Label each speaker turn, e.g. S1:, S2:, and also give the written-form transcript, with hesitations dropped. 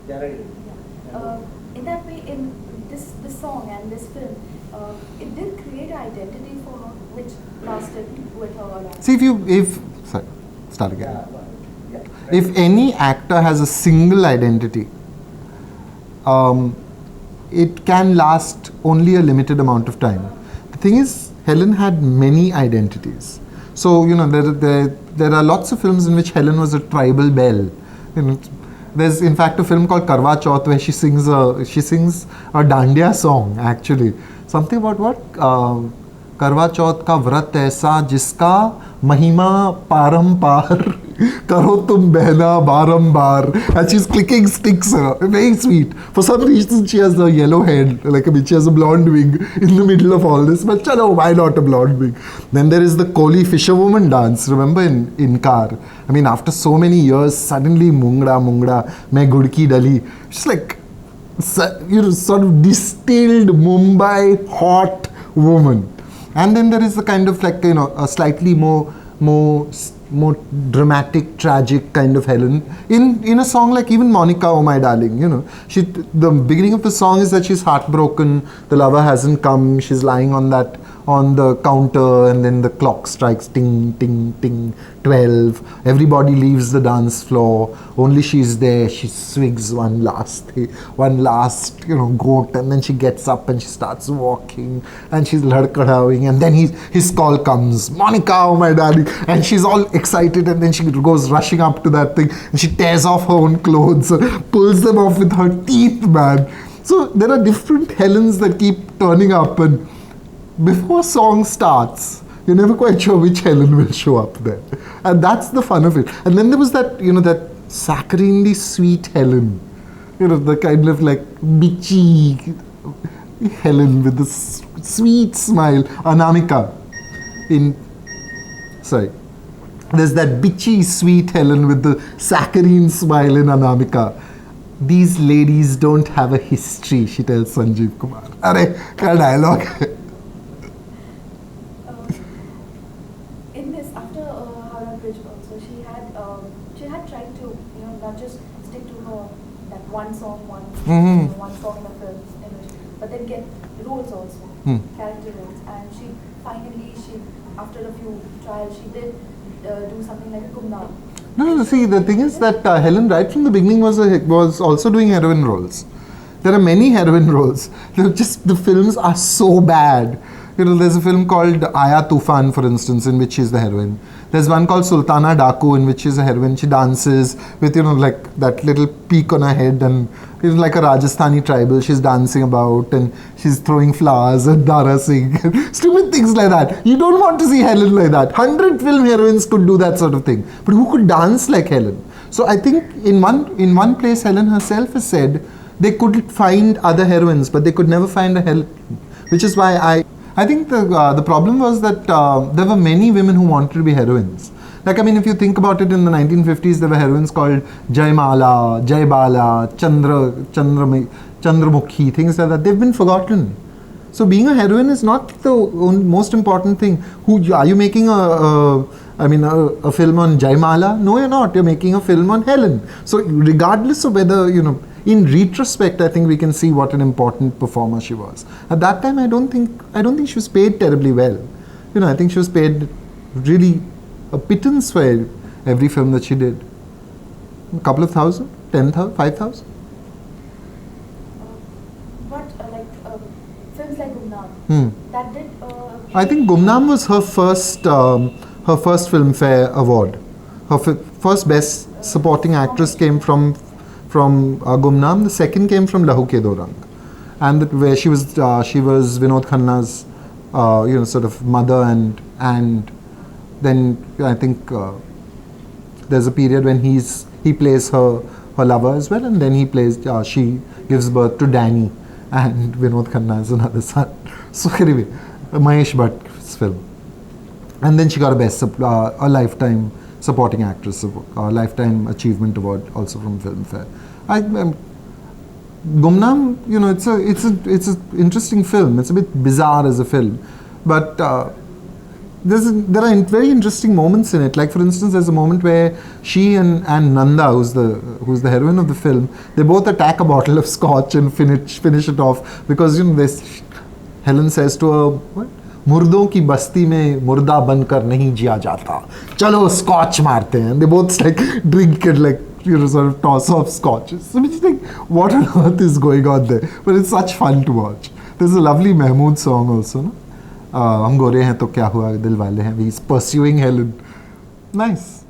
S1: In that way, in this song and this film, it did create an identity for her, which lasted with her.
S2: See, sorry, start again. If any actor has a single identity, it can last only a limited amount of time. The thing is, Helen had many identities. So, there are lots of films in which Helen was a tribal belle. There's in fact a film called Karva Chauth where she sings a dandiya song, actually. Something about what? Karva Chauth ka vrat aisa jiska mahina param karo tum behna barambar. And she's clicking sticks. Very sweet. For some reason she has a yellow head, she has a blonde wig in the middle of all this. But chalo, why not a blonde wig? Then there is the Koli fisherwoman dance, remember in Car? I mean, after so many years, suddenly mungra, main gurh ki dalli. She's like, sort of distilled Mumbai hot woman. And then there is the kind of a slightly more dramatic, tragic kind of Helen in a song like even Monica, Oh My Darling. The beginning of the song is that she's heartbroken, the lover hasn't come, she's lying on the counter, and then the clock strikes ting, ting, ting, 12. Everybody leaves the dance floor. Only she's there. She swigs one last, goat, and then she gets up and she starts walking, and she's ladkadawing, and then his call comes, Monica, oh my darling, and she's all excited, and then she goes rushing up to that thing, and she tears off her own clothes, pulls them off with her teeth, man. So there are different Helens that keep turning up, and before a song starts, you're never quite sure which Helen will show up there. And that's the fun of it. And then there was that, that saccharinely sweet Helen. The kind of bitchy Helen with the sweet smile. Anamika. There's that bitchy sweet Helen with the saccharine smile in Anamika. These ladies don't have a history, she tells Sanjeev Kumar. Arey, kya dialogue.
S1: One song in the film, but then get roles also, character roles. And she finally, after a few trials, she did do something like a Gumnaam.
S2: No, see, the thing is that Helen right from the beginning was also doing heroine roles. There are many heroine roles. The films are so bad. There's a film called Aya Tufan, for instance, in which she's the heroine. There's one called Sultana Daku, in which she's a heroine. She dances with, that little peak on her head, and like a Rajasthani tribal. She's dancing about, and she's throwing flowers at Dara Singh. Stupid things like that. You don't want to see Helen like that. 100 film heroines could do that sort of thing. But who could dance like Helen? So I think in one place, Helen herself has said they could find other heroines, but they could never find a Helen. Which is why I think the problem was that there were many women who wanted to be heroines. If you think about it, in the 1950s, there were heroines called Jaimala, Jaibala, Chandramukhi, things like that. They've been forgotten. So being a heroine is not the most important thing. Are you making a film on Jaimala? No, you're not. You're making a film on Helen. So regardless of whether, in retrospect, I think we can see what an important performer she was. At that time, I don't think she was paid terribly well. I think she was paid really a pittance for every film that she did. A couple of thousand, 10,000, 5,000.
S1: But films like Gumnaam, that did.
S2: I think Gumnaam was her first Filmfare award. Her first Best Supporting Actress came from Gumnaam. The second came from Lahu Ke Do Rang, and where she was Vinod Khanna's sort of mother, and then I think there's a period when he plays her lover as well, and then she gives birth to Danny, and Vinod Khanna is another son. So anyway, Mahesh Bhatt's film, and then she got a lifetime supporting actress, a lifetime achievement award also from Filmfare. Gumnaam, it's an interesting film. It's a bit bizarre as a film, but there are very interesting moments in it. Like for instance, there's a moment where she and Nanda, who's the heroine of the film, they both attack a bottle of scotch and finish it off because this Helen says to her, what? मुर्दों की बस्ती में मुर्दा बनकर नहीं जिया जाता, चलो scotch मारते हैं. They both like drink it, like sort of toss off scotches. So you think, what on earth is going on there? But it's such fun to watch. There's a lovely Mahmood song also, no? हम गोरे हैं तो क्या हुआ दिल वाले हैं. He's pursuing Helen. Nice.